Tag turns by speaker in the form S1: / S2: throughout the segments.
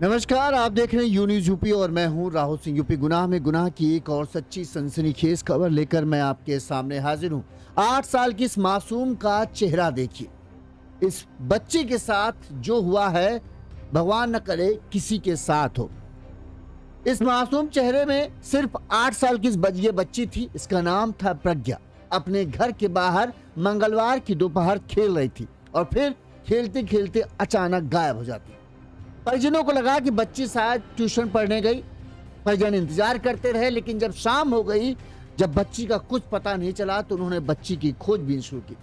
S1: नमस्कार, आप देख रहे हैं यू न्यूज़ यूपी और मैं हूं राहुल सिंह। यूपी गुनाह में गुनाह की एक और सच्ची सनसनीखेज खबर लेकर मैं आपके सामने हाजिर हूं। 8 साल की इस मासूम का चेहरा देखिए। इस बच्ची के साथ जो हुआ है, भगवान न करे किसी के साथ हो। इस मासूम चेहरे में सिर्फ 8 साल की ये बच्ची थी। इसका नाम था प्रज्ञा। अपने घर के बाहर मंगलवार की दोपहर खेल रही थी और फिर खेलते खेलते अचानक गायब हो जाती। परिजनों को लगा कि बच्ची शायद ट्यूशन पढ़ने गई। परिजन इंतजार करते रहे, लेकिन जब शाम हो गई, जब बच्ची का कुछ पता नहीं चला, तो उन्होंने बच्ची की खोजबीन शुरू की।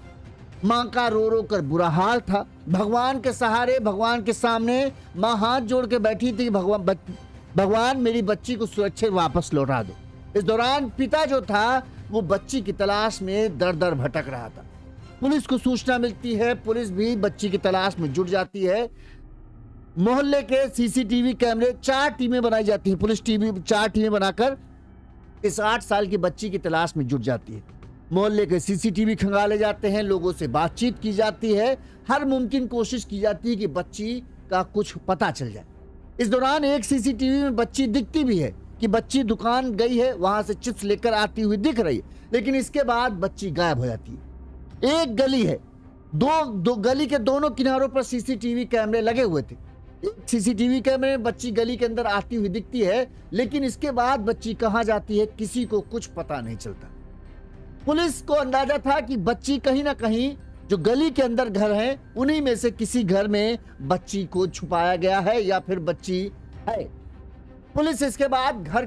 S1: माँ का रो रो कर बुरा हाल था। भगवान के सहारे, भगवान के सामने माँ हाथ जोड़ के बैठी थी, भगवान मेरी बच्ची को सुरक्षित वापस लौटा दो। इस दौरान पिता जो था वो बच्ची की तलाश में दर दर भटक रहा था। पुलिस को सूचना मिलती है, पुलिस भी बच्ची की तलाश में जुट जाती है। मोहल्ले के सीसीटीवी कैमरे 4 टीमें बनाई जाती हैं। पुलिस टीवी 4 टीमें बनाकर इस 8 साल की बच्ची की तलाश में जुट जाती है। मोहल्ले के सीसीटीवी खंगाले जाते हैं, लोगों से बातचीत की जाती है, हर मुमकिन कोशिश की जाती है कि बच्ची का कुछ पता चल जाए। इस दौरान एक सीसीटीवी में बच्ची दिखती भी है कि बच्ची दुकान गई है, वहां से चिप्स लेकर आती हुई दिख रही है, लेकिन इसके बाद बच्ची गायब हो जाती है। एक गली है, दो गली के दोनों किनारों पर सीसीटीवी कैमरे लगे हुए थे। एक सीसीटीवी कैमरे में बच्ची गली के अंदर आती हुई दिखती है, लेकिन इसके बाद बच्ची कहां जाती है किसी को कुछ पता नहीं चलता। पुलिस को अंदाजा था कि बच्ची कहीं ना कहीं जो गली के अंदर घर हैं, उन्हीं में से किसी घर में बच्ची को छुपाया गया है या फिर बच्ची है। पुलिस इसके बाद हर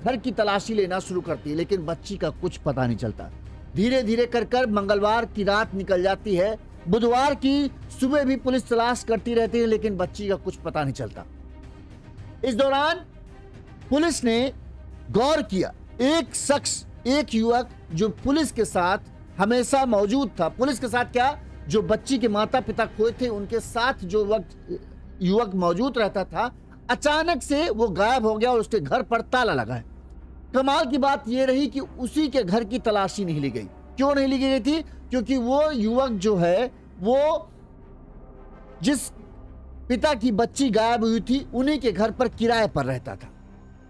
S1: घर की तलाशी लेना शुरू करती है, लेकिन बच्ची का कुछ पता नहीं चलता। धीरे धीरे कर मंगलवार की रात निकल जाती है। बुधवार की सुबह भी पुलिस तलाश करती रहती है, लेकिन बच्ची का कुछ पता नहीं चलता। इस दौरान पुलिस ने गौर किया, एक शख्स, एक युवक जो पुलिस के साथ हमेशा मौजूद था। पुलिस के साथ क्या, जो बच्ची के माता पिता खोए थे उनके साथ जो वक्त युवक मौजूद रहता था, अचानक से वो गायब हो गया और उसके घर पर ताला लगा है। कमाल की बात यह रही कि उसी के घर की तलाशी नहीं ली गई। क्यों नहीं ली गई थी? क्योंकि वो युवक जो है, वो जिस पिता की बच्ची गायब हुई थी उन्हीं के घर पर किराए पर रहता था।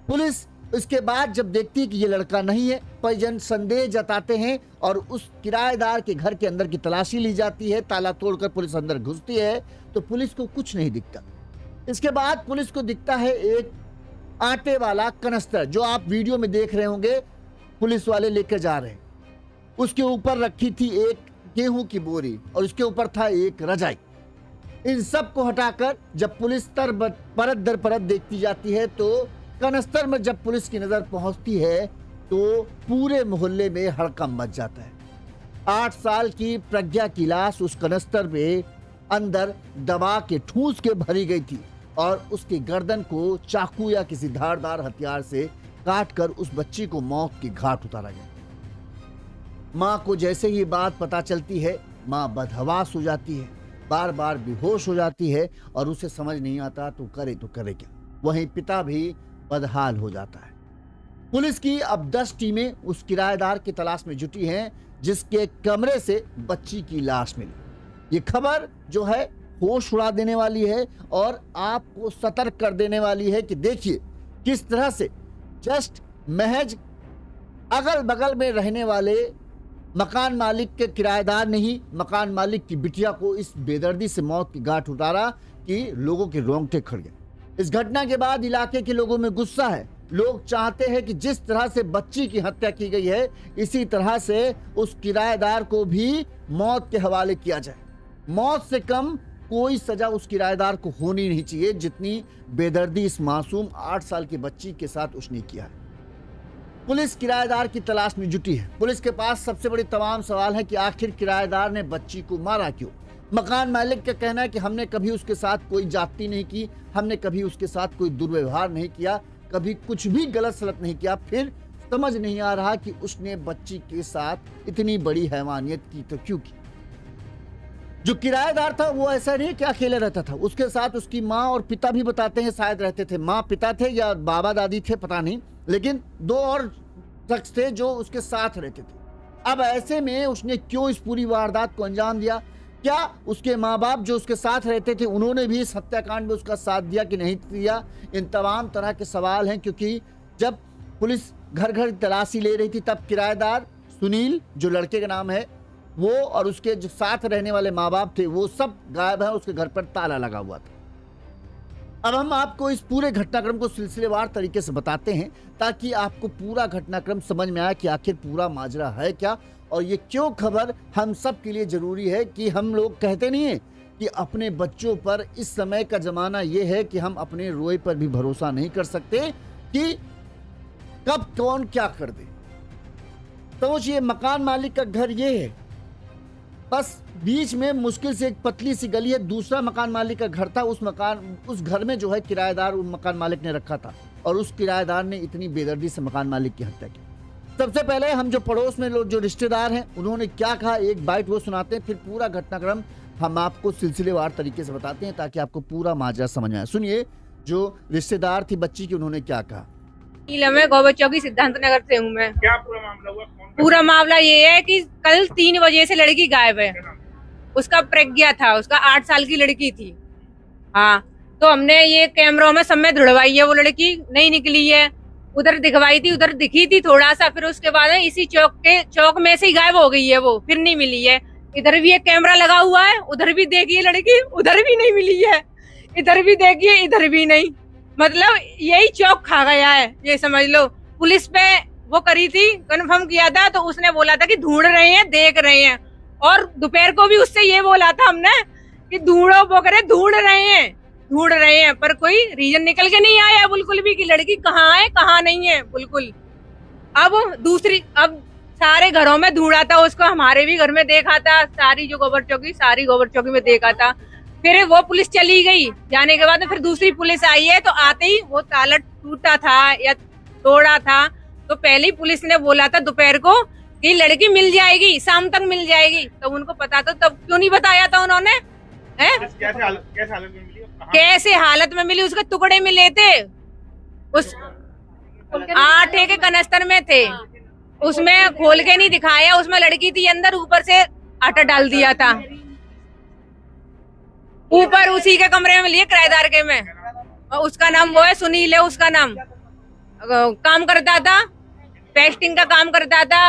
S1: पुलिस इसके बाद जब देखती है कि ये लड़का नहीं है, परिजन संदेह जताते हैं और उस किराएदार के घर के अंदर की तलाशी ली जाती है। ताला तोड़कर पुलिस अंदर घुसती है तो पुलिस को कुछ नहीं दिखता। इसके बाद पुलिस को दिखता है एक आटे वाला कनस्तर, जो आप वीडियो में देख रहे होंगे, पुलिस वाले लेकर जा रहे हैं। उसके ऊपर रखी थी एक गेहूं की बोरी और उसके ऊपर था एक रजाई। इन सब को हटाकर जब पुलिस परत दर परत देखती जाती है, तो कनस्तर में जब पुलिस की नजर पहुंचती है तो पूरे मोहल्ले में हड़कंप मच जाता है। 8 साल की प्रज्ञा की लाश उस कनस्तर में अंदर दबा के ठूस के भरी गई थी और उसकी गर्दन को चाकू या किसी धारदार हथियार से काटकर उस बच्ची को मौत के घाट उतारा गया। माँ को जैसे ही बात पता चलती है, माँ बदहवास हो जाती है, बार बार बेहोश हो जाती है और उसे समझ नहीं आता तो करे क्या। वहीं पिता भी बदहाल हो जाता है। पुलिस की अब 10 टीमें उस किराएदार की तलाश में जुटी हैं, जिसके कमरे से बच्ची की लाश मिली। ये खबर जो है होश उड़ा देने वाली है और आपको सतर्क कर देने वाली है कि देखिए किस तरह से जस्ट महज अगल बगल में रहने वाले मकान मालिक के किराएदार ने ही मकान मालिक की बिटिया को इस बेदर्दी से मौत की घाट उतारा कि लोगों के रोंगटे खड़ गए। इस घटना के बाद इलाके के लोगों में गुस्सा है। लोग चाहते हैं कि जिस तरह से बच्ची की हत्या की गई है, इसी तरह से उस किराएदार को भी मौत के हवाले किया जाए। मौत से कम कोई सजा उस किराएदार को होनी नहीं चाहिए, जितनी बेदर्दी इस मासूम 8 साल की बच्ची के साथ उसने किया है। पुलिस किराएदार की तलाश में जुटी है। पुलिस के पास सबसे बड़ी तमाम सवाल है कि आखिर किराएदार ने बच्ची को मारा क्यों। मकान मालिक का कहना है कि हमने कभी उसके साथ कोई जाति नहीं की, हमने कभी उसके साथ कोई दुर्व्यवहार नहीं किया, कभी कुछ भी गलत सलत नहीं किया। फिर समझ नहीं आ रहा कि उसने बच्ची के साथ इतनी बड़ी हैवानियत की तो क्यों की। जो किराएदार था वो ऐसा नहीं कि अकेले रहता था, उसके साथ उसकी माँ और पिता भी बताते हैं शायद रहते थे। माँ पिता थे या बाबा दादी थे पता नहीं, लेकिन 2 और शख्स थे जो उसके साथ रहते थे। अब ऐसे में उसने क्यों इस पूरी वारदात को अंजाम दिया? क्या उसके माँ बाप जो उसके साथ रहते थे उन्होंने भी इस हत्याकांड में उसका साथ दिया कि नहीं दिया? इन तमाम तरह के सवाल हैं, क्योंकि जब पुलिस घर घर तलाशी ले रही थी तब किराएदार सुनील, जो लड़के का नाम है, वो और उसके जो साथ रहने वाले माँ बाप थे वो सब गायब है। उसके घर पर ताला लगा हुआ था। अब हम आपको इस पूरे घटनाक्रम को सिलसिलेवार तरीके से बताते हैं ताकि आपको पूरा घटनाक्रम समझ में आए कि आखिर पूरा माजरा है क्या और ये क्यों खबर हम सब के लिए जरूरी है। कि हम लोग कहते नहीं है कि अपने बच्चों पर इस समय का जमाना ये है कि हम अपने रोए पर भी भरोसा नहीं कर सकते कि कब कौन क्या कर दे। समझिए, मकान मालिक का घर ये है, बस बीच में मुश्किल से एक पतली सी गली है, दूसरा मकान मालिक का घर था। उस घर में जो है किराएदार उन मकान मालिक ने रखा था और उस किराएदार ने इतनी बेदर्दी से मकान मालिक की हत्या की। सबसे पहले हम जो पड़ोस में लोग जो रिश्तेदार हैं उन्होंने क्या कहा, एक बाइट वो सुनाते हैं, फिर पूरा घटनाक्रम हम आपको सिलसिलेवार तरीके से बताते हैं ताकि आपको पूरा माजरा समझ में आए। सुनिए, जो रिश्तेदार थी बच्ची की, उन्होंने क्या कहा।
S2: मैं गोबर चौकी सिद्धांत नगर से हूँ। मैं
S3: क्या पूरा मामला हुआ?
S2: पूरा मामला ये है कि कल 3 बजे से लड़की गायब है। उसका प्रज्ञा था, उसका 8 साल की लड़की थी। हाँ, तो हमने ये कैमरों में सब में धुड़वाई है, वो लड़की नहीं निकली है। उधर दिखवाई थी, उधर दिखी थी थोड़ा सा, फिर उसके बाद इसी चौक में से ही गायब हो गई है वो, फिर नहीं मिली है। इधर भी एक कैमरा लगा हुआ है, उधर भी देखिए लड़की, उधर भी नहीं मिली है। इधर भी देखिए, इधर भी नहीं। मतलब यही चौक खा गया है, ये समझ लो। पुलिस पे वो करी थी, कंफर्म किया था, तो उसने बोला था कि ढूंढ रहे हैं, देख रहे हैं। और दोपहर को भी उससे ये बोला था हमने कि ढूंढो, वो करे ढूंढ रहे हैं, पर कोई रीजन निकल के नहीं आया बिल्कुल भी कि लड़की कहाँ है कहाँ नहीं है बिल्कुल। अब सारे घरों में ढूंढा था उसको, हमारे भी घर में देखा था, सारी गोबर चौकी में देखा था। फिर वो पुलिस चली गई, जाने के बाद फिर दूसरी पुलिस आई है, तो आते ही वो ताला टूटा था या तोड़ा था। तो पहले ही पुलिस ने बोला था दोपहर को कि लड़की मिल जाएगी, शाम तक मिल जाएगी। तो उनको पता था, तब क्यों नहीं बताया था उन्होंने? कैसे हालत में मिली? उसके टुकड़े मिले थे, उस आटे के कनस्तर में थे, उसमें खोल के नहीं दिखाया, उसमें लड़की थी अंदर, ऊपर से आटा डाल दिया था। ऊपर उसी के कमरे में लिए किराएदार के में, और उसका नाम वो है सुनील है, उसका नाम काम करता था, पेस्टिंग का काम करता था।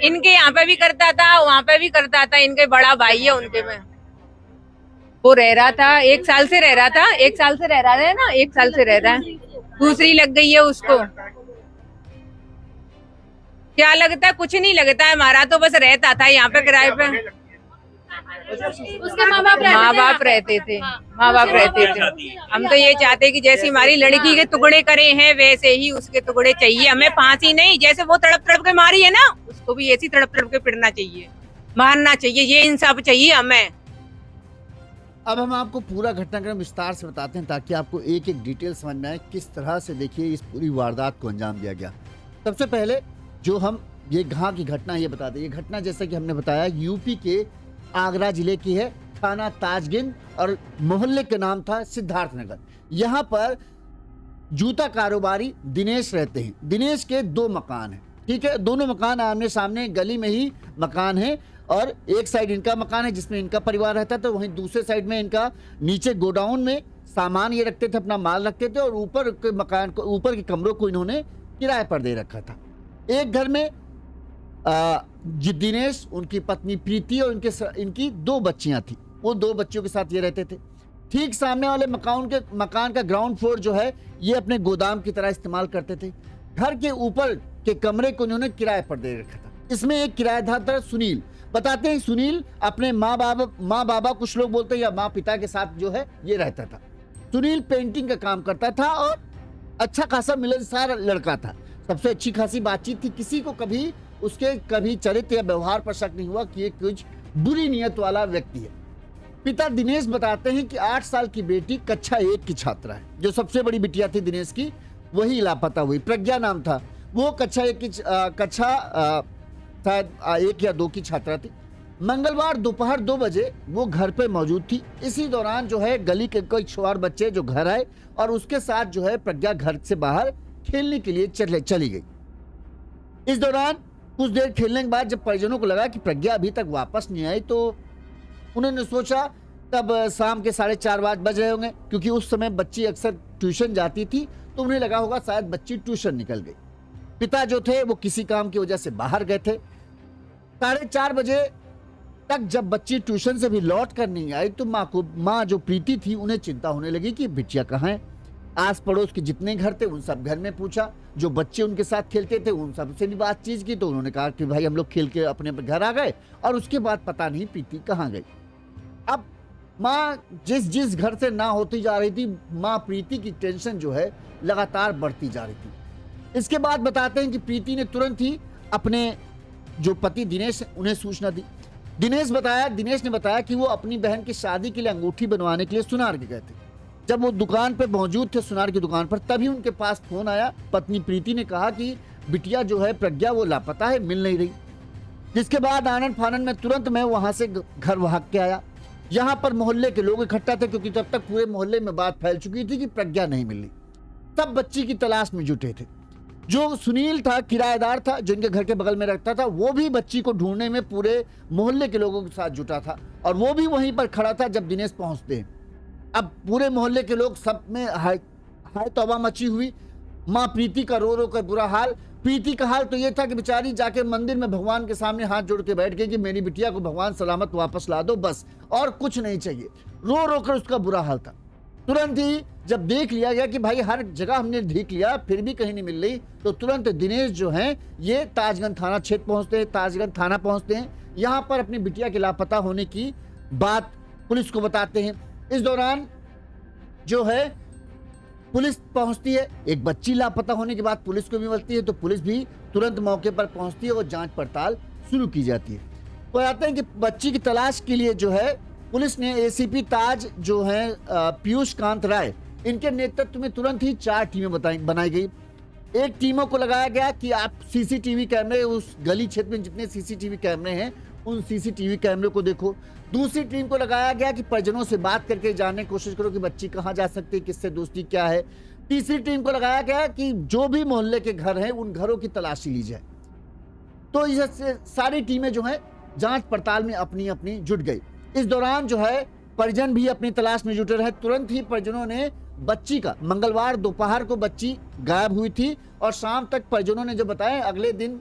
S2: इनके यहाँ पे भी करता था, वहाँ पे भी करता था। इनके बड़ा भाई है, उनके में वो रह रहा था, 1 साल से रह रहा था। 1 साल से रह रहा है ना, 1 साल से रह रहा है। दूसरी लग गई है उसको। क्या लगता है? कुछ नहीं लगता है, हमारा तो बस रहता था यहाँ पे किराए पे।
S4: उसके माँ बाप रहते थे।
S2: हम तो ये चाहते कि जैसे हमारी लड़की के टुकड़े करे हैं वैसे ही उसके टुकड़े चाहिए हमें। फांसी नहीं, जैसे वो तड़प तड़प के मारी है ना, उसको भी ऐसी तड़प तड़प के पिटना चाहिए, मारना चाहिए। ये इंसाफ चाहिए हमें।
S1: अब हम आपको पूरा घटनाक्रम विस्तार से बताते हैं ताकि आपको एक एक डिटेल समझ में आए किस तरह से देखिए इस पूरी वारदात को अंजाम दिया गया। सबसे पहले जो हम ये घाव की घटना ये बताते हैं, ये घटना जैसा कि हमने बताया यूपी के आगरा जिले की है, थाना ताजगिंद, और मोहल्ले का नाम था सिद्धार्थ नगर। यहाँ पर जूता कारोबारी दिनेश रहते हैं। दिनेश के 2 मकान हैं, ठीक है, दोनों मकान आमने सामने गली में ही मकान है, और एक साइड इनका मकान है जिसमें इनका परिवार रहता था, वहीं दूसरे साइड में इनका नीचे गोडाउन में सामान ये रखते थे, अपना माल रखते थे, और ऊपर के मकान को, ऊपर के कमरों को इन्होंने किराए पर दे रखा था। एक घर में दिनेश, उनकी पत्नी प्रीति और इनकी 2 बच्चियां थी। वो 2 बच्चियों के साथ ये रहते थे। ठीक सामने वाले मकान का ग्राउंड फ्लोर जो है ये अपने गोदाम की तरह इस्तेमाल करते थे। घर के ऊपर के कमरे को इन्होंने किराए पर दे रखा था। इसमें एक किराएदार था सुनील। बताते हैं सुनील अपने माँ बाबा कुछ लोग बोलते हैं या माँ पिता के साथ जो है ये रहता था। सुनील पेंटिंग का काम करता था और अच्छा खासा मिलनसार लड़का था। सबसे अच्छी खासी बातचीत थी, किसी को कभी उसके चरित्र या व्यवहार पर शक नहीं हुआ कि ये कुछ बुरी नियत वाला व्यक्ति है। पिता दिनेश बताते हैं कि 8 साल की बेटी कक्षा 1 की छात्रा है। जो सबसे बड़ी बिटिया थी दिनेश की, वही लापता हुई, प्रज्ञा नाम था। वो कक्षा 1 की शायद 1 या 2 की छात्रा थी। मंगलवार दोपहर 2 बजे वो घर पे मौजूद थी। इसी दौरान जो है गली के कोई छोर बच्चे जो घर आए और उसके साथ जो है प्रज्ञा घर से बाहर खेलने के लिए चली गई। इस दौरान कुछ देर खेलने के बाद जब परिजनों को लगा कि प्रज्ञा अभी तक वापस नहीं आई, तो उन्होंने सोचा, तब शाम के 4:30 बज रहे होंगे, क्योंकि उस समय बच्ची अक्सर ट्यूशन जाती थी, तो उन्हें लगा होगा शायद बच्ची ट्यूशन निकल गई। पिता जो थे वो किसी काम की वजह से बाहर गए थे। 4:30 बजे तक जब बच्ची ट्यूशन से भी लौट कर नहीं आई, तो माँ जो प्रीति थी, उन्हें चिंता होने लगी कि बिटिया कहाँ है। आस पड़ोस के जितने घर थे उन सब घर में पूछा, जो बच्चे उनके साथ खेलते थे उन सब से भी बातचीत की, तो उन्होंने कहा कि भाई हम लोग खेल के अपने घर आ गए, और उसके बाद पता नहीं प्रीति कहाँ गई। अब माँ जिस घर से ना होती जा रही थी, माँ प्रीति की टेंशन जो है लगातार बढ़ती जा रही थी। इसके बाद बताते हैं कि प्रीति ने तुरंत ही अपने जो पति दिनेश उन्हें सूचना दी। दिनेश ने बताया कि वो अपनी बहन की शादी के लिए अंगूठी बनवाने के लिए सुनार के गए थे। जब वो दुकान पर मौजूद थे, सुनार की दुकान पर, तभी उनके पास फोन आया। पत्नी प्रीति ने कहा कि बिटिया जो है प्रज्ञा वो लापता है, मिल नहीं रही। जिसके बाद आनंद फानन में तुरंत मैं वहां से घर भाग के आया। यहाँ पर मोहल्ले के लोग इकट्ठा थे, क्योंकि तब तक पूरे मोहल्ले में बात फैल चुकी थी कि प्रज्ञा नहीं मिल रही। सब बच्ची की तलाश में जुटे थे। जो सुनील था, किराएदार था, जो इनके घर के बगल में रहता था, वो भी बच्ची को ढूंढने में पूरे मोहल्ले के लोगों के साथ जुटा था, और वो भी वहीं पर खड़ा था जब दिनेश पहुंचते हैं। अब पूरे मोहल्ले के लोग सब में हाय तौबा मची हुई। माँ प्रीति का रो कर बुरा हाल। प्रीति का हाल तो ये था कि बेचारी जाके मंदिर में भगवान के सामने हाथ जोड़ के बैठ गई कि मेरी बिटिया को भगवान सलामत वापस ला दो, बस और कुछ नहीं चाहिए। रो कर उसका बुरा हाल था। तुरंत ही जब देख लिया गया कि भाई हर जगह हमने देख लिया फिर भी कहीं नहीं मिल रही, तो तुरंत दिनेश जो हैं ये ताजगंज थाना क्षेत्र पहुंचते हैं, ताजगंज थाना पहुंचते हैं। यहाँ पर अपनी बिटिया के लापता होने की बात पुलिस को बताते हैं। इस दौरान जो है पुलिस पहुंचती है। एक बच्ची लापता होने के बाद पुलिस को भी मिलती है, तो पुलिस भी तुरंत मौके पर पहुंचती है और जांच पड़ताल शुरू की जाती है। तो आते हैं कि बच्ची की तलाश के लिए जो है पुलिस ने एसीपी ताज जो है पीयूष कांत राय, इनके नेतृत्व में तुरंत ही 4 टीमें बनाई गई। एक टीमों को लगाया गया कि आप सीसीटीवी कैमरे, उस गली क्षेत्र में जितने सीसीटीवी कैमरे हैं उन सीसीटीवी कैमरे को देखो। दूसरी टीम को लगाया गया कि परिजनों से बात करके जानने की कोशिश करो कि बच्ची कहाँ जा सकती है, किससे दोस्ती क्या है। तीसरी टीम को लगाया गया कि जो भी मोहल्ले के घर हैं उन घरों की तलाशी ली जाए। तो ये सारी टीमें जो है जांच पड़ताल में अपनी अपनी जुट गई। इस दौरान जो है परिजन भी अपनी तलाश में जुटे रहे। तुरंत ही परिजनों ने बच्ची का, मंगलवार दोपहर को बच्ची गायब हुई थी, और शाम तक परिजनों ने जो बताया अगले दिन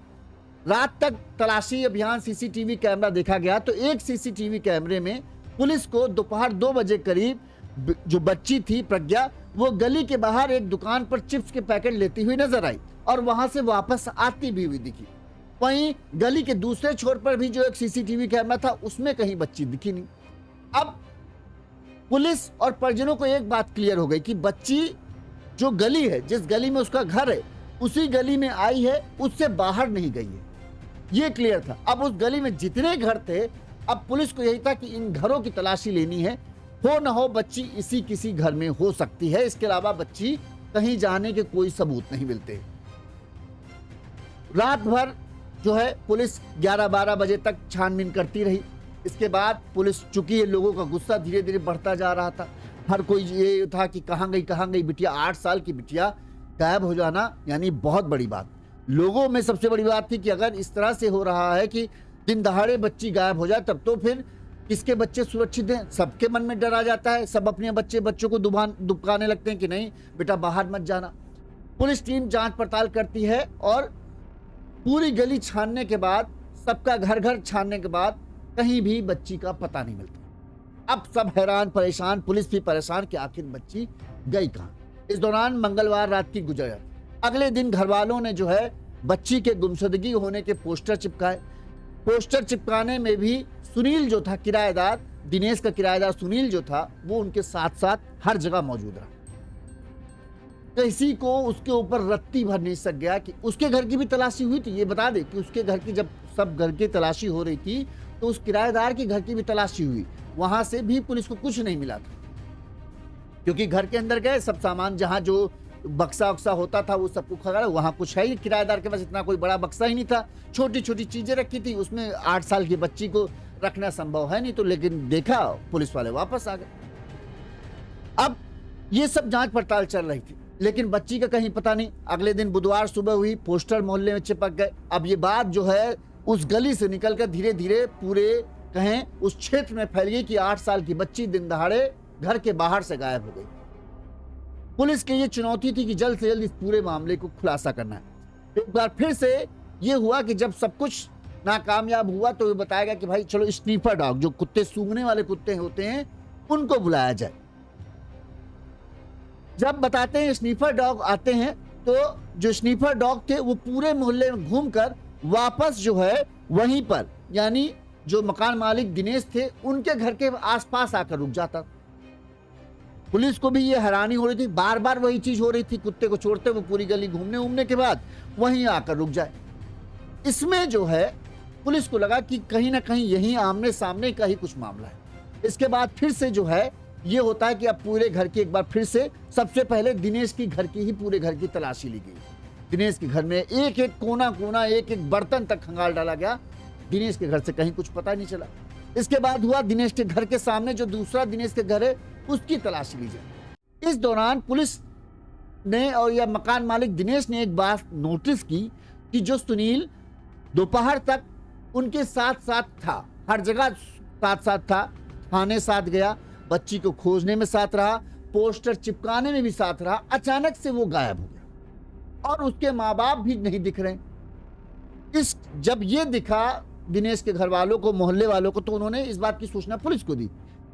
S1: रात तक तलाशी अभियान सीसीटीवी कैमरा देखा गया। तो एक सीसीटीवी कैमरे में पुलिस को दोपहर 2 बजे करीब जो बच्ची थी प्रज्ञा, वो गली के बाहर एक दुकान पर चिप्स के पैकेट लेती हुई नजर आई, और वहां से वापस आती भी हुई दिखी। वहीं गली के दूसरे छोर पर भी जो एक सीसीटीवी कैमरा था उसमें कहीं बच्ची दिखी नहीं। अब पुलिस और परिजनों को एक बात क्लियर हो गई कि बच्ची जो गली है, जिस गली में उसका घर है, उसी गली में आई है, उससे बाहर नहीं गई है, ये क्लियर था। अब उस गली में जितने घर थे, अब पुलिस को यही था कि इन घरों की तलाशी लेनी है। हो न हो बच्ची इसी किसी घर में हो सकती है, इसके अलावा बच्ची कहीं जाने के कोई सबूत नहीं मिलते। रात भर जो है पुलिस 11-12 बजे तक छानबीन करती रही। इसके बाद पुलिस, चूंकि ये लोगों का गुस्सा धीरे धीरे बढ़ता जा रहा था, हर कोई ये था कि कहाँ गई बिटिया। 8 साल की बिटिया गायब हो जाना यानी बहुत बड़ी बात। लोगों में सबसे बड़ी बात थी कि अगर इस तरह से हो रहा है कि दिन दहाड़े बच्ची गायब हो जाए, तब तो फिर किसके बच्चे सुरक्षित हैं। सबके मन में डर आ जाता है, सब अपने बच्चों को दुबकाने लगते हैं कि नहीं बेटा बाहर मत जाना। पुलिस टीम जांच पड़ताल करती है, और पूरी गली छानने के बाद, सबका घर छानने के बाद कहीं भी बच्ची का पता नहीं मिलता। अब सब हैरान परेशान, पुलिस भी परेशान कि आखिर बच्ची गई कहाँ। इस दौरान मंगलवार रात की गुजर जाती। अगले दिन घर वालों ने जो है बच्ची के गुमशुदगी होने के पोस्टर चिपकाए। पोस्टर चिपकाने में भी सुनील जो था किराएदार, दिनेश का किराएदार सुनील जो था, वो उनके साथ साथ हर जगह मौजूद रहा। किसी को उसके ऊपर रत्ती भर नहीं सक गया कि उसके घर की भी तलाशी हुई थी। ये बता दे कि उसके घर की, जब सब घर की तलाशी हो रही थी, तो उस किराएदार के घर की भी तलाशी हुई। वहां से भी पुलिस को कुछ नहीं मिला था, क्योंकि घर के अंदर गए, सब सामान जहां जो बक्सा वक्सा होता था वो सबको खड़ा, वहां कुछ है ही। किराएदार के पास इतना कोई बड़ा बक्सा ही नहीं था, छोटी छोटी चीजें रखी थी, उसमें 8 साल की बच्ची को रखना संभव है नहीं। तो लेकिन देखा, पुलिस वाले वापस आ गए। अब ये सब जांच पड़ताल चल रही थी, लेकिन बच्ची का कहीं पता नहीं। अगले दिन बुधवार सुबह हुई, पोस्टर मोहल्ले में चिपक गए। अब ये बात जो है उस गली से निकलकर धीरे धीरे पूरे कहें उस क्षेत्र में फैल गई कि 8 साल की बच्ची दिन दहाड़े घर के बाहर से गायब हो गई। पुलिस की ये चुनौती थी कि जल्द से जल्द इस पूरे मामले को खुलासा करना है। एक बार फिर से ये हुआ कि जब सब कुछ नाकामयाब हुआ तो ये बताया गया कि भाई चलो स्नीफर डॉग, जो कुत्ते सूंघने वाले कुत्ते होते हैं, उनको बुलाया जाए। जब बताते हैं स्नीफर डॉग आते हैं तो जो स्नीफर डॉग थे वो पूरे मोहल्ले में घूमकर वापस जो है वहीं पर, यानी जो मकान मालिक दिनेश थे उनके घर के आसपास आकर रुक जाता। पुलिस को भी ये हैरानी हो रही थी, बार बार वही चीज हो रही थी, कुत्ते को छोड़ते वो पूरी गली घूमने के बाद वहीं आकर रुक जाए। इसमें जो है पुलिस को लगा कि कहीं ना कहीं यही आमने सामने का ही कुछ मामला है। इसके बाद फिर से जो है ये होता है कि अब पूरे घर की एक बार फिर से सबसे पहले दिनेश की घर की ही पूरे घर की तलाशी ली गई। दिनेश के घर में एक एक कोना एक एक बर्तन तक खंगाल डाला गया। दिनेश के घर से कहीं कुछ पता नहीं चला। इसके बाद हुआ दिनेश के घर के सामने जो दूसरा दिनेश के घर है उसकी तलाशी ली जाए। इस दौरान पुलिस ने और यह मकान मालिक दिनेश ने एक बात नोटिस की कि जो सुनील दोपहर तक उनके साथ साथ था, हर जगह साथ साथ था, थाने साथ गया, बच्ची को खोजने में साथ रहा, पोस्टर चिपकाने में भी साथ रहा, अचानक से वो गायब हो गया और उसके माँ बाप भी नहीं दिख रहे। जब ये दिखा दिनेश के घर वालों को, मोहल्ले वालों को, तो उन्होंने इस बात की सूचना पुलिस को दी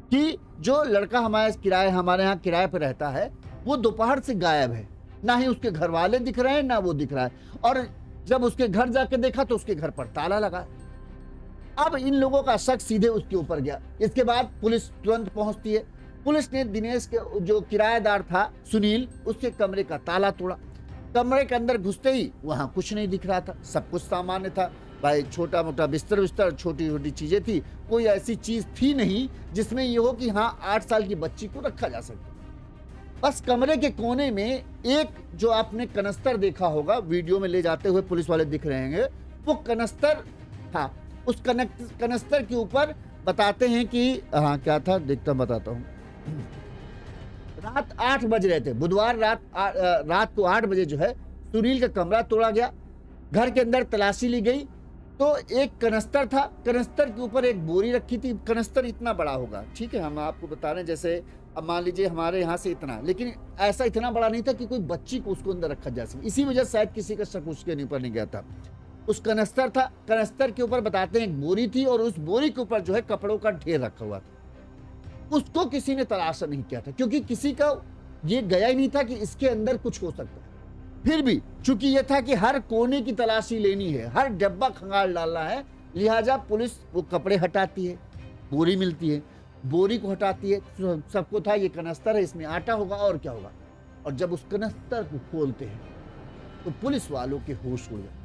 S1: कि जो लड़का हमारे यहाँ किराए पर रहता है वो दोपहर से गायब है, ना ही उसके घर वाले दिख रहे हैं ना वो दिख रहा है। और जब उसके घर जाके देखा तो उसके घर पर ताला लगा। अब इन लोगों का शक सीधे उसके ऊपर गया। इसके बाद पुलिस तुरंत पहुंचती है। पुलिस ने दिनेश के जो किराएदार था सुनील, उसके कमरे का ताला तोड़ा। कमरे के अंदर घुसते ही वहां कुछ नहीं दिख रहा था, सब कुछ सामान्य था। भाई छोटा मोटा बिस्तर, छोटी छोटी चीजें थी, कोई ऐसी चीज थी नहीं जिसमें ये हो कि हाँ 8 साल की बच्ची को रखा जा सके। बस कमरे के कोने में एक जो आपने कनस्तर देखा होगा, वीडियो में ले जाते हुए पुलिस वाले दिख रहे हैं, वो कनस्तर था। उस कनस्तर के ऊपर बताते हैं कि हाँ क्या था, देखता बताता हूँ। रात 8 बज रहे थे, बुधवार रात को 8 बजे जो है सुनील का कमरा तोड़ा गया। घर के अंदर तलाशी ली गई तो एक कनस्तर था, कनस्तर के ऊपर एक बोरी रखी थी। कनस्तर इतना बड़ा होगा, ठीक है, हम आपको बता रहे हैं, जैसे अब मान लीजिए हमारे यहाँ से इतना, लेकिन ऐसा इतना बड़ा नहीं था कि कोई बच्ची को उसको अंदर रखा जा सके। इसी वजह से शायद किसी का शक उसके ऊपर नहीं गया था। उस कनस्तर था, कनस्तर के ऊपर बताते हैं एक बोरी थी और उस बोरी के ऊपर जो है कपड़ों का ढेर रखा हुआ था। उसको किसी ने तलाशा नहीं किया था क्योंकि किसी का ये गया ही नहीं था कि इसके अंदर कुछ हो सकता है। फिर भी चूंकि ये था कि हर कोने की तलाशी लेनी है, हर डब्बा खंगाल डालना है, लिहाजा पुलिस वो कपड़े हटाती है, बोरी मिलती है, बोरी को हटाती है। सबको था ये कनस्तर है, इसमें आटा होगा और क्या होगा। और जब उस कनस्तर को खोलते हैं तो पुलिस वालों के होश उड़ गए।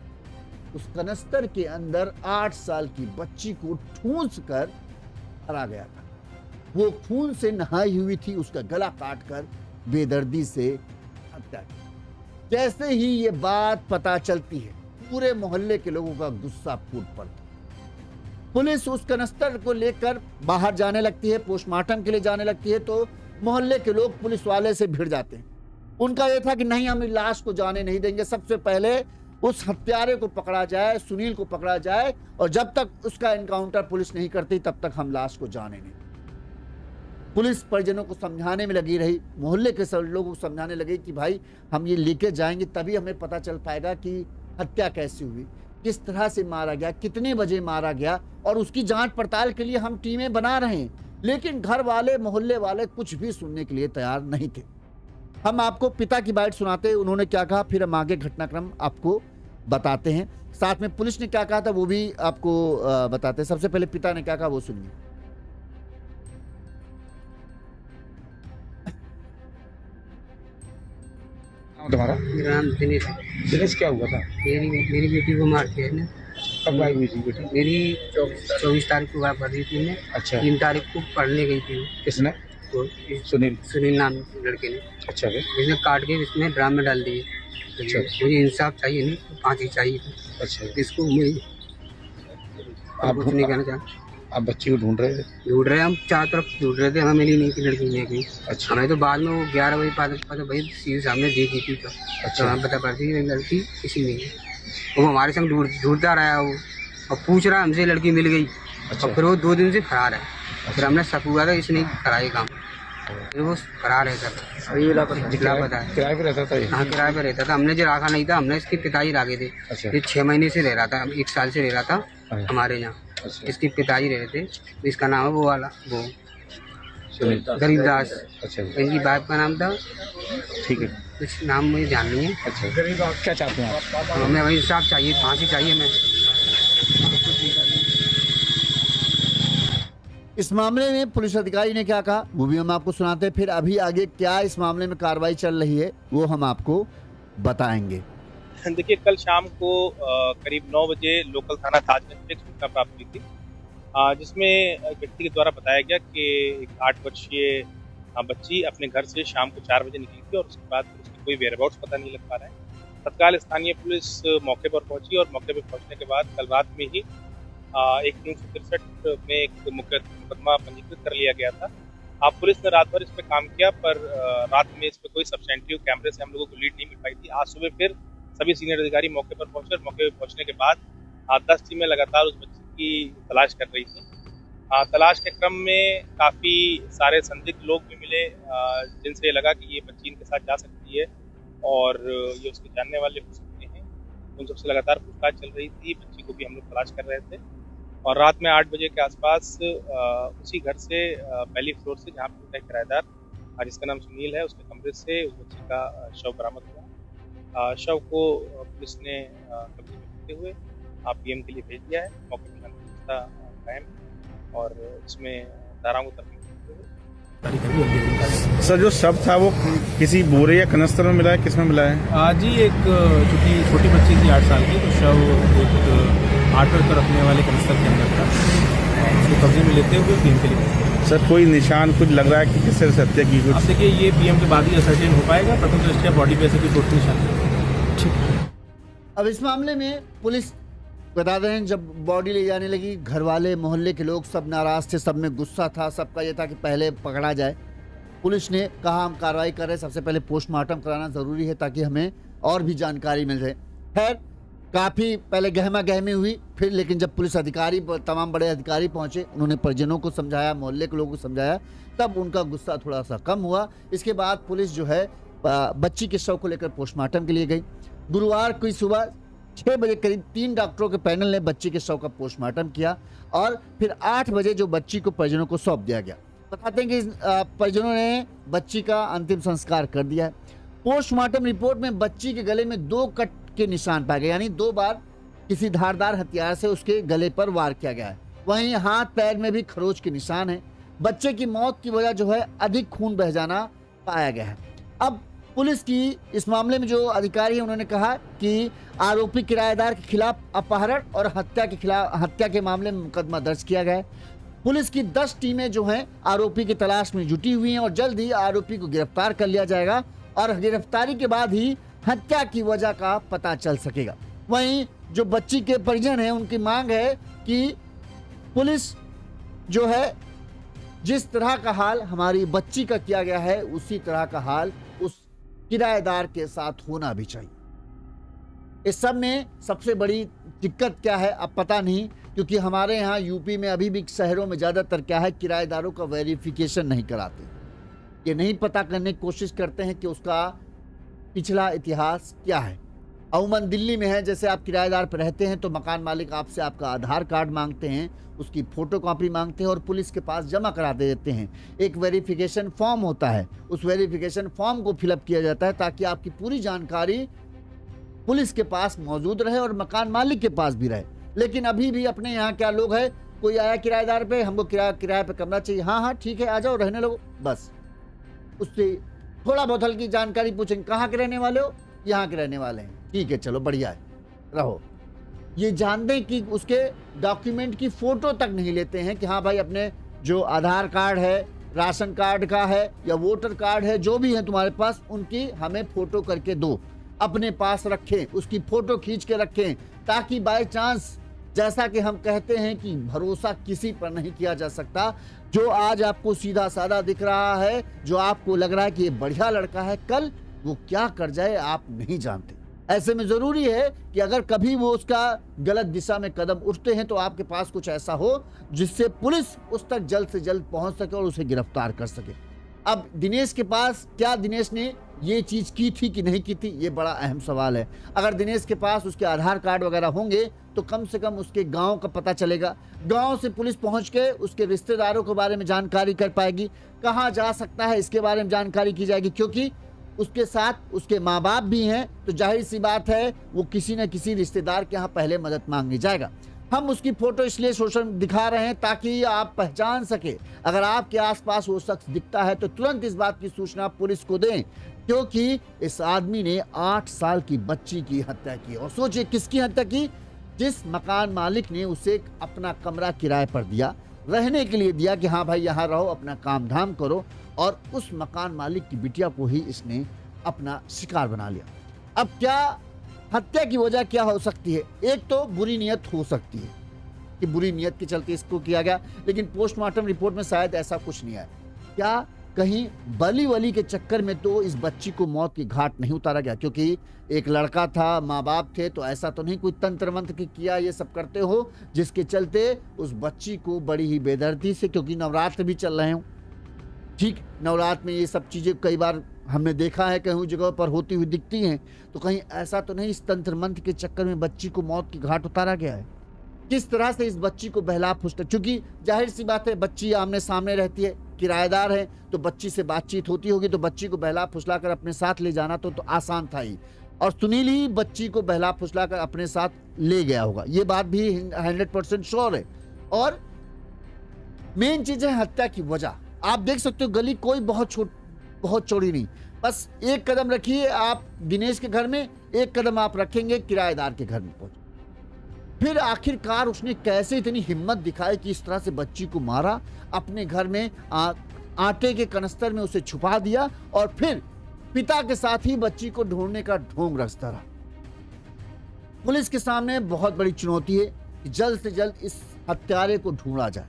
S1: उस कनस्तर के अंदर 8 साल की बच्ची को ठूंस कर मारा गया था। वो खून से नहाई हुई थी, उसका गला काट कर बेदर्दी से हत्या की। जैसे ही ये बात पता चलती है पूरे मोहल्ले के लोगों का गुस्सा फूट पड़ता। पुलिस उस कनस्तर को लेकर बाहर जाने लगती है, पोस्टमार्टम के लिए जाने लगती है, तो मोहल्ले के लोग पुलिस वाले से भिड़ जाते हैं। उनका यह था कि नहीं, हम लाश को जाने नहीं देंगे, सबसे पहले उस हत्यारे को पकड़ा जाए, सुनील को पकड़ा जाए, और जब तक उसका एनकाउंटर पुलिस नहीं करती तब तक हम लाश को जाने नहीं। पुलिस परिजनों को समझाने में लगी रही, मोहल्ले के सब लोगों को समझाने लगे कि भाई हम ये लेके जाएंगे तभी हमें पता चल पाएगा कि हत्या कैसी हुई, किस तरह से मारा गया, कितने बजे मारा गया, और उसकी जांच पड़ताल के लिए हम टीमें बना रहे हैं। लेकिन घर वाले, मोहल्ले वाले कुछ भी सुनने के लिए तैयार नहीं थे। हम आपको पिता की बाइट सुनाते हैं, उन्होंने क्या कहा, फिर हम आगे घटनाक्रम आपको बताते हैं। साथ में पुलिस ने क्या कहा था वो भी आपको बताते हैं। सबसे पहले पिता ने क्या कहा वो सुनिए।
S3: तुम्हारा
S5: मेरा नाम दिनेश है।
S3: दिनेश, क्या हुआ था?
S5: मेरी बेटी को मार दिया है।
S3: कब आई हुई थी बेटी?
S5: मेरी 24 तारीख को गायब कर दी थी।
S3: अच्छा।
S5: 3 तारीख को पढ़ने गई थी।
S3: किसने?
S5: तो सुनील नाम लड़के ने।
S3: अच्छा।
S5: जिसने काट के इसमें ड्राम में डाल दिए।
S3: अच्छा।
S5: मुझे इंसाफ चाहिए, नहीं तो फांसी चाहिए।
S3: अच्छा।
S5: इसको मुझे
S3: आप
S5: कुछ नहीं कहना चाहता।
S3: आप बच्ची को ढूंढ रहे थे?
S5: ढूंढ रहे, हम चारों तरफ ढूंढ रहे थे, हमें मिली नहीं थी लड़की नहीं गई।
S3: अच्छा।
S5: हमें तो बाद में वो 11 बजे पता भाई सीधे सामने देखी थी। तो
S3: अच्छा।
S5: हमें पता पड़ती कि लड़की किसी नहीं है। वो हमारे संग ढूंढता रहा वो, और पूछ रहा हमसे लड़की मिल गई।
S3: अच्छा।
S5: और फिर वो 2 दिन से फरार है। फिर हमने शक हुआ था इसने करा ये काम, फिर वो फरार है सर। अभी लापता है।
S3: किराए पे रहता था ये?
S5: हाँ, किराए पे रहता था। हमने जो रखा नहीं था, हमने इसके पिताजी रखे थे।
S3: अच्छा।
S5: ये 6 महीने से रह रहा था, 1 साल से रह रहा था हमारे यहाँ।
S3: अच्छा।
S5: इसके पिताजी रह रहे थे। इसका नाम है वो वाला वो
S3: सुनील।
S5: गरीबदास।
S3: अच्छा जी।
S5: इनकी वाइफ का नाम था,
S3: ठीक है।
S5: कुछ नाम मुझे ध्यान नहीं है।
S3: अच्छा, गरीबदास क्या चाहते हैं आप?
S5: हमें वही इंसाफ चाहिए, फांसी चाहिए हमें।
S1: इस मामले में पुलिस अधिकारी ने क्या कहा वो भी हम आपको सुनाते हैं। फिर अभी आगे क्या इस मामले में कार्रवाई चल रही है वो हम आपको बताएंगे।
S6: देखिए, कल शाम को करीब 9 बजे लोकल थाना ताजगंज से एक सूचना प्राप्त हुई थी, जिसमें एक व्यक्ति के द्वारा बताया गया कि एक 8 वर्षीय बच्ची अपने घर से शाम को 4 बजे निकली थी और उसके बाद उसकी कोई वेयरअबाउट्स पता नहीं लग पा रहा है। तत्काल स्थानीय पुलिस मौके पर पहुंची और मौके पर पहुंचने के बाद कल रात में ही एक 363 में एक मुकदमा पंजीकृत कर लिया गया था। पुलिस ने रात भर इस पर काम किया, पर रात में इस पर कोई सब्सटेंटिव कैमरे से हम लोगों को लीड नहीं मिल पाई थी। आज सुबह फिर सभी सीनियर अधिकारी मौके पर पहुंचे और मौके पर पहुंचने के बाद 10 टीमें लगातार उस बच्ची की तलाश कर रही थी। तलाश के क्रम में काफ़ी सारे संदिग्ध लोग भी मिले, जिनसे ये लगा कि ये बच्ची इनके साथ जा सकती है और ये उसके जानने वाले हो सकते हैं। उन सबसे लगातार पूछताछ चल रही थी। बच्ची को भी हम लोग तलाश कर रहे थे और रात में 8 बजे के आसपास उसी घर से पहली फ्लोर से, जहाँ पे किराएदार जिसका नाम सुनील है, उसके कमरे से उस बच्ची का शव बरामद हुआ। शव को पुलिस ने कब्जे में लेते हुए पीएम के लिए भेज दिया है। मौके पर शांति व्यवस्था कायम है और इसमें धाराओं को तरमीम करते हुए
S7: सर, जो शव था वो किसी बोरे या कनस्तर में मिला है, किस में मिला है?
S8: आज ही एक चूँकि छोटी बच्ची थी 8 साल की, तो शव एक आटो पर रखने वाले कनस्तर के अंदर था। उसको कब्जे में लेते हुए पीएम के लिए भेज दिया।
S7: सर, कोई निशान कुछ लग रहा है कि किस तरह से हत्या की
S8: अब
S7: कुछ?
S8: देखिए, ये पीएम के बाद ही असर्टेन हो पाएगा। प्रथम दृष्टया बॉडी पे ऐसे कोई टोटल निशान नहीं। ठीक।
S1: अब इस मामले में पुलिस बता दें, जब बॉडी ले जाने लगी, घर वाले मोहल्ले के लोग सब नाराज थे, सब में गुस्सा था। सबका ये था कि पहले पकड़ा जाए। पुलिस ने कहा हम कार्रवाई कर रहे हैं, सबसे पहले पोस्टमार्टम कराना ज़रूरी है ताकि हमें और भी जानकारी मिल जाए। खैर, काफ़ी पहले गहमा गहमी हुई, फिर लेकिन जब पुलिस अधिकारी, तमाम बड़े अधिकारी पहुंचे, उन्होंने परिजनों को समझाया, मोहल्ले के लोगों को समझाया, तब उनका गुस्सा थोड़ा सा कम हुआ। इसके बाद पुलिस जो है बच्ची के शव को लेकर पोस्टमार्टम के लिए गई। गुरुवार की सुबह 6 बजे करीब 3 डॉक्टरों के पैनल ने बच्ची के शव का पोस्टमार्टम किया और फिर 8 बजे जो बच्ची को परिजनों को सौंप दिया गया। बताते हैं कि परिजनों ने बच्ची का अंतिम संस्कार कर दिया है। पोस्टमार्टम रिपोर्ट में बच्ची के गले में 2 कट के निशान पाए गए, यानी 2 बार किसी धारदार हथियार से उसके गले पर वार किया गया है। वहीं हाथ पैर में भी खरोच के निशान है। बच्चे की मौत की वजह जो है अधिक खून बह जाना पाया गया है। अब पुलिस की इस मामले में जो अधिकारी है उन्होंने कहा कि आरोपी किराएदार के खिलाफ अपहरण और हत्या के मामले में मुकदमा दर्ज किया गया है। पुलिस की 10 टीमें जो हैं आरोपी की तलाश में जुटी हुई हैं और जल्द ही आरोपी को गिरफ्तार कर लिया जाएगा और गिरफ्तारी के बाद ही हत्या की वजह का पता चल सकेगा। वहीं जो बच्ची के परिजन हैं उनकी मांग है कि पुलिस जो है, जिस तरह का हाल हमारी बच्ची का किया गया है उसी तरह का हाल उस किराएदार के साथ होना भी चाहिए। इस सब में सबसे बड़ी दिक्कत क्या है अब पता नहीं, क्योंकि हमारे यहाँ यूपी में अभी भी शहरों में ज़्यादातर क्या है, किराएदारों का वेरिफिकेशन नहीं कराते। ये नहीं पता करने की कोशिश करते हैं कि उसका पिछला इतिहास क्या है। अमूमन दिल्ली में है, जैसे आप किराएदार पर रहते हैं तो मकान मालिक आपसे आपका आधार कार्ड मांगते हैं, उसकी फोटोकॉपी मांगते हैं और पुलिस के पास जमा करा देते हैं। एक वेरिफिकेशन फॉर्म होता है, उस वेरिफिकेशन फॉर्म को फिलअप किया जाता है ताकि आपकी पूरी जानकारी पुलिस के पास मौजूद रहे और मकान मालिक के पास भी रहे। लेकिन अभी भी अपने यहाँ क्या लोग हैं, कोई आया किराएदार पे, हमको किराए पे कमरा चाहिए, हाँ हाँ ठीक है आ जाओ रहने लगो, बस उससे थोड़ा बहुत हल्की जानकारी पूछेंगे, कहाँ के रहने वाले हो, यहाँ के रहने वाले हैं, ठीक है चलो बढ़िया है रहो। ये जानते कि उसके डॉक्यूमेंट की फोटो तक नहीं लेते हैं कि हाँ भाई अपने जो आधार कार्ड है, राशन कार्ड का है या वोटर कार्ड है, जो भी है तुम्हारे पास, उनकी हमें फोटो करके दो, अपने पास रखें, उसकी फोटो खींच के रखें, ताकि बाय चांस, जैसा कि हम कहते हैं कि भरोसा किसी पर नहीं किया जा सकता। जो आज आपको सीधा साधा दिख रहा है, जो आपको लग रहा है कि ये बढ़िया लड़का है, कल वो क्या कर जाए आप नहीं जानते। ऐसे में जरूरी है कि अगर कभी वो उसका गलत दिशा में कदम उठते हैं तो आपके पास कुछ ऐसा हो जिससे पुलिस उस तक जल्द से जल्द पहुंच सके और उसे गिरफ्तार कर सके। अब दिनेश के पास क्या दिनेश ने ये चीज की थी कि नहीं की थी, ये बड़ा अहम सवाल है। अगर दिनेश के पास उसके आधार कार्ड वगैरह होंगे तो कम से कम उसके गांव का पता चलेगा, गांव से पुलिस पहुंच के उसके रिश्तेदारों के बारे में जानकारी कर पाएगी, कहाँ जा सकता है इसके बारे में जानकारी की जाएगी, क्योंकि उसके साथ उसके माँ बाप भी हैं तो जाहिर सी बात है वो किसी न किसी रिश्तेदार के यहाँ पहले मदद मांगने जाएगा। हम उसकी फोटो इसलिए सोशल दिखा रहे हैं ताकि आप पहचान सके। अगर आपके आसपास वो शख्स दिखता है तो तुरंत इस बात की सूचना पुलिस को दें, क्योंकि इस आदमी ने 8 साल की बच्ची की हत्या की। और सोचिए किसकी हत्या की, जिस मकान मालिक ने उसे अपना कमरा किराए पर दिया, रहने के लिए दिया कि हाँ भाई यहाँ रहो, अपना काम धाम करो, और उस मकान मालिक की बिटिया को ही इसने अपना शिकार बना लिया। अब क्या हत्या की वजह क्या हो सकती है? एक तो बुरी नियत हो सकती है कि बुरी नियत के चलते इसको किया गया, लेकिन पोस्टमार्टम रिपोर्ट में शायद ऐसा कुछ नहीं आया। क्या कहीं बली वली के चक्कर में तो इस बच्ची को मौत की घाट नहीं उतारा गया? क्योंकि एक लड़का था, माँ बाप थे, तो ऐसा तो नहीं कोई तंत्र मंत्र की किया ये सब करते हो जिसके चलते उस बच्ची को बड़ी ही बेदर्दी से, क्योंकि नवरात्र भी चल रहे हो, ठीक, नवरात्र में ये सब चीजें कई बार हमने देखा है कहीं जगह पर होती हुई दिखती हैं, तो कहीं ऐसा तो नहीं इस तंत्र मंत्र के चक्कर में बच्ची को मौत की घाट उतारा गया है? किस तरह से इस बच्ची को बहला फुसला, क्योंकि जाहिर सी बात है बच्ची आमने सामने रहती है, किराएदार है तो बच्ची से बातचीत होती होगी, तो बच्ची को बहला फुसला कर अपने साथ ले जाना तो आसान था ही, और सुनील ही बच्ची को बहला फुसला कर अपने साथ ले गया होगा, ये बात भी 100% श्योर है। और मेन चीज है हत्या की वजह। आप देख सकते हो गली कोई बहुत चौड़ी नहीं, बस एक कदम रखिए आप दिनेश के घर में, एक कदम आप रखेंगे किराएदार के घर में पहुंच। फिर आखिरकार उसने कैसे इतनी हिम्मत दिखाई कि इस तरह से बच्ची को मारा, अपने घर में आटे के कनस्तर में उसे छुपा दिया, और फिर पिता के साथ ही बच्ची को ढूंढने का ढोंग रचता रहा। पुलिस के सामने बहुत बड़ी चुनौती है कि जल्द से जल्द इस हत्यारे को ढूंढा जाए,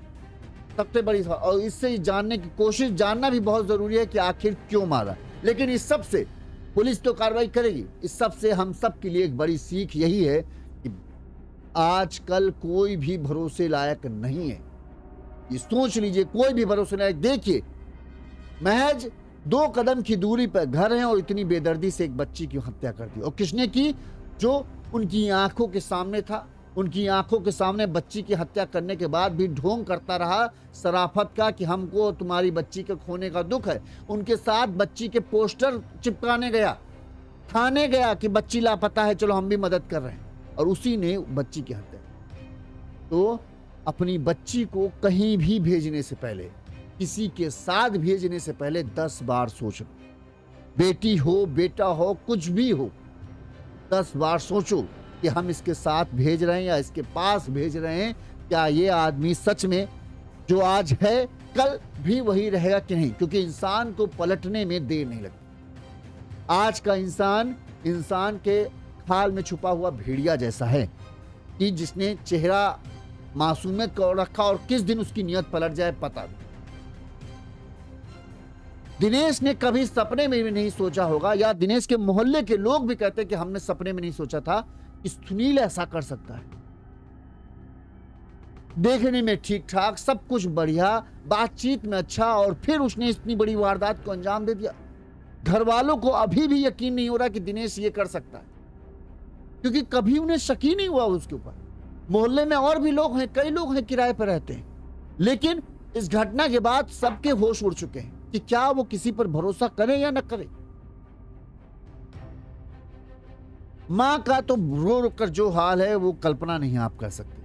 S1: सबसे बड़ी, और इससे जानने की कोशिश, जानना भी बहुत जरूरी है कि आखिर क्यों मारा। लेकिन इस सब से पुलिस तो कार्रवाई करेगी, इस सब से हम सब के लिए एक बड़ी सीख यही है कि आजकल कोई भी भरोसे लायक नहीं है। ये सोच लीजिए, कोई भी भरोसे लायक। देखिए महज 2 कदम की दूरी पर घर है और इतनी बेदर्दी से एक बच्ची की हत्या कर दी, और किसने की? जो उनकी आंखों के सामने था, उनकी आंखों के सामने बच्ची की हत्या करने के बाद भी ढोंग करता रहा शराफत का कि हमको तुम्हारी बच्ची के खोने का दुख है। उनके साथ बच्ची के पोस्टर चिपकाने गया, थाने गया कि बच्ची लापता है, चलो हम भी मदद कर रहे हैं, और उसी ने बच्ची की हत्या। तो अपनी बच्ची को कहीं भी भेजने से पहले, किसी के साथ भेजने से पहले 10 बार सोचो। बेटी हो, बेटा हो, कुछ भी हो, 10 बार सोचो कि हम इसके साथ भेज रहे हैं या इसके पास भेज रहे हैं, क्या ये आदमी सच में जो आज है कल भी वही रहेगा कि नहीं? क्योंकि इंसान को पलटने में देर नहीं लगती। आज का इंसान के खाल में छुपा हुआ भेड़िया जैसा है कि जिसने चेहरा मासूमियत का रखा और किस दिन उसकी नियत पलट जाए पता नहीं। दिनेश ने कभी सपने में भी नहीं सोचा होगा, या दिनेश के मोहल्ले के लोग भी कहते हैं कि हमने सपने में नहीं सोचा था कि सुनील ऐसा कर सकता है। देखने में ठीक ठाक, सब कुछ बढ़िया, बातचीत में अच्छा, और फिर उसने इतनी बड़ी वारदात को अंजाम दे दिया। घर वालों को अभी भी यकीन नहीं हो रहा कि दिनेश ये कर सकता है, क्योंकि कभी उन्हें शक ही नहीं हुआ उसके ऊपर। मोहल्ले में और भी लोग हैं, कई लोग हैं किराए पर रहते हैं, लेकिन इस घटना के बाद सबके होश उड़ चुके हैं कि क्या वो किसी पर भरोसा करे या न करे। मां का तो रो रो कर जो हाल है वो कल्पना नहीं आप कर सकते।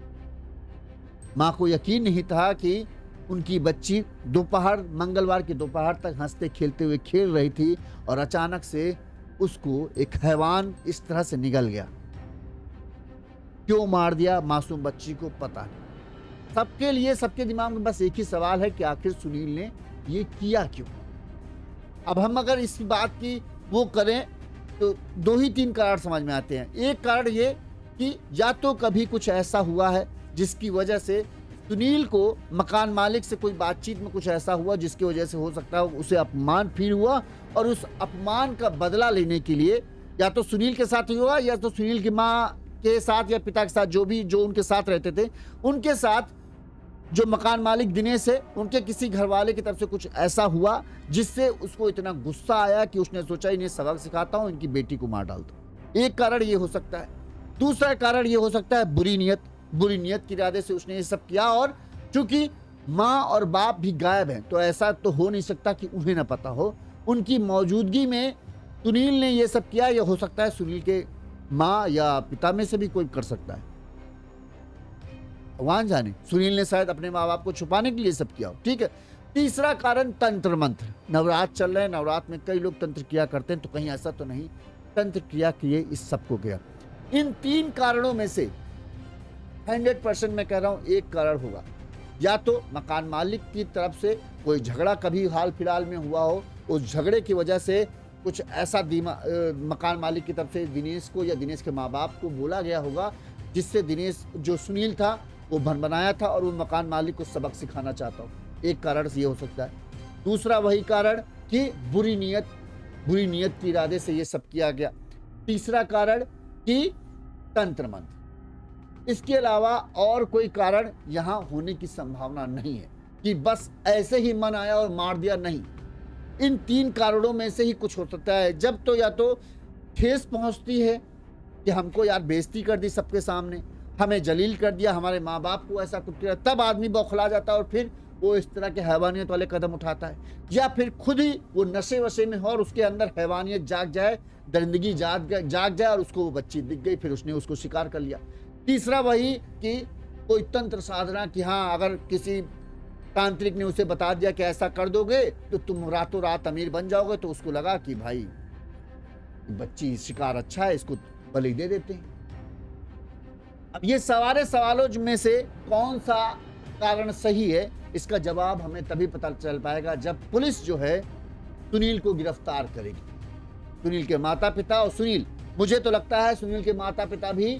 S1: मां को यकीन नहीं था कि उनकी बच्ची मंगलवार की दोपहर तक हंसते खेलते हुए खेल रही थी, और अचानक से उसको एक हैवान इस तरह से निगल गया। क्यों मार दिया मासूम बच्ची को पता नहीं। सबके लिए, सबके दिमाग में बस एक ही सवाल है कि आखिर सुनील ने ये किया क्यों। अब हम अगर इस बात की वो करें तो 2 ही 3 कारण समझ में आते हैं। एक कारण ये कि या तो कभी कुछ ऐसा हुआ है जिसकी वजह से सुनील को मकान मालिक से कोई बातचीत में कुछ ऐसा हुआ जिसकी वजह से हो सकता है उसे अपमान फील हुआ, और उस अपमान का बदला लेने के लिए या तो सुनील के साथ ही हुआ या तो सुनील की माँ के साथ या पिता के साथ, जो उनके साथ रहते थे उनके साथ, जो मकान मालिक दिनेश है उनके किसी घर वाले की तरफ से कुछ ऐसा हुआ जिससे उसको इतना गुस्सा आया कि उसने सोचा इन्हें सबक सिखाता हूं, इनकी बेटी को मार डालता हूं। एक कारण ये हो सकता है। दूसरा कारण ये हो सकता है बुरी नीयत के इरादे से उसने ये सब किया। और चूंकि माँ और बाप भी गायब हैं तो ऐसा तो हो नहीं सकता कि उन्हें ना पता हो। उनकी मौजूदगी में सुनील ने ये सब किया, या हो सकता है सुनील के माँ या पिता में से भी कोई कर सकता है, भगवान जाने। सुनील ने शायद अपने माँ बाप को छुपाने के लिए सब किया हो। ठीक है। तीसरा कारण तंत्र मंत्र। नवरात्र चल रहे हैं, नवरात्र में कई लोग तंत्र क्रिया करते हैं, तो कहीं ऐसा तो नहीं तंत्र क्रिया किए इस सबको गया। इन 3 कारणों में से 100% मैं कह रहा हूं एक कारण होगा। या तो मकान मालिक की तरफ से कोई झगड़ा कभी हाल फिलहाल में हुआ हो, उस झगड़े की वजह से कुछ ऐसा मकान मालिक की तरफ से दिनेश को या दिनेश के माँ बाप को बोला गया होगा जिससे दिनेश जो सुनील था वो बनाया था और वो मकान मालिक को सबक सिखाना चाहता हो। एक कारण ये हो सकता है। दूसरा वही कारण कि बुरी नीयत के इरादे से ये सब किया गया। तीसरा कारण कि तंत्र मंत्र। इसके अलावा और कोई कारण यहाँ होने की संभावना नहीं है कि बस ऐसे ही मन आया और मार दिया, नहीं। इन 3 कारणों में से ही कुछ हो सकता है। जब तो या तो ठेस पहुंचती है कि हमको यार बेइज्जती कर दी सबके सामने, हमें जलील कर दिया, हमारे माँ बाप को ऐसा कुछ किया, तब आदमी बौखला जाता है और फिर वो इस तरह के हैवानियत वाले कदम उठाता है। या फिर खुद ही वो नशे वशे में हो और उसके अंदर हैवानियत जाग जाए, दरिंदगी जाग जाए और उसको वो बच्ची दिख गई, फिर उसने उसको शिकार कर लिया। तीसरा वही कि कोई तंत्र साधना कि हाँ अगर किसी तांत्रिक ने उसे बता दिया कि ऐसा कर दोगे तो तुम रातों रात अमीर बन जाओगे, तो उसको लगा कि भाई बच्ची शिकार अच्छा है, इसको बलि दे देते हैं। अब ये सारे सवालों में से कौन सा कारण सही है, इसका जवाब हमें तभी पता चल पाएगा जब पुलिस जो है सुनील को गिरफ्तार करेगी। सुनील के माता पिता और सुनील, मुझे तो लगता है सुनील के माता पिता भी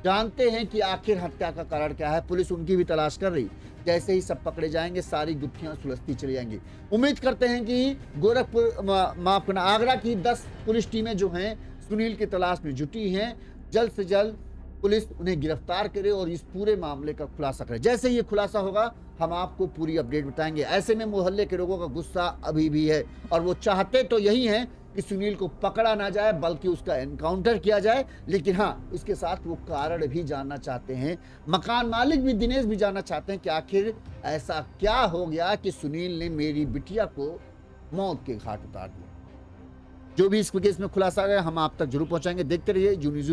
S1: जानते हैं कि आखिर हत्या का कारण क्या है। पुलिस उनकी भी तलाश कर रही। जैसे ही सब पकड़े जाएंगे सारी गुत्थियां सुलझती चली जाएंगी। उम्मीद करते हैं कि गोरखपुर आगरा की 10 पुलिस टीमें जो हैं सुनील की तलाश में जुटी हैं। जल्द से जल्द पुलिस उन्हें गिरफ्तार करे और इस पूरे मामले का खुलासा करे। जैसे ये खुलासा होगा हम आपको पूरी अपडेट बताएंगे। ऐसे में मोहल्ले के लोगों का गुस्सा अभी भी है और वो चाहते तो यही हैं कि सुनील को पकड़ा ना जाए बल्कि उसका एनकाउंटर किया जाए। लेकिन हाँ, इसके साथ वो कारण भी जानना चाहते हैं, मकान मालिक भी दिनेश भी जानना चाहते हैं कि आखिर ऐसा क्या हो गया कि सुनील ने मेरी बिटिया को मौत के घाट उतार दिया। जो भी इस केस में खुलासा गया हम आप तक जरूर पहुंचाएंगे। देखते रहिए यूनिज़।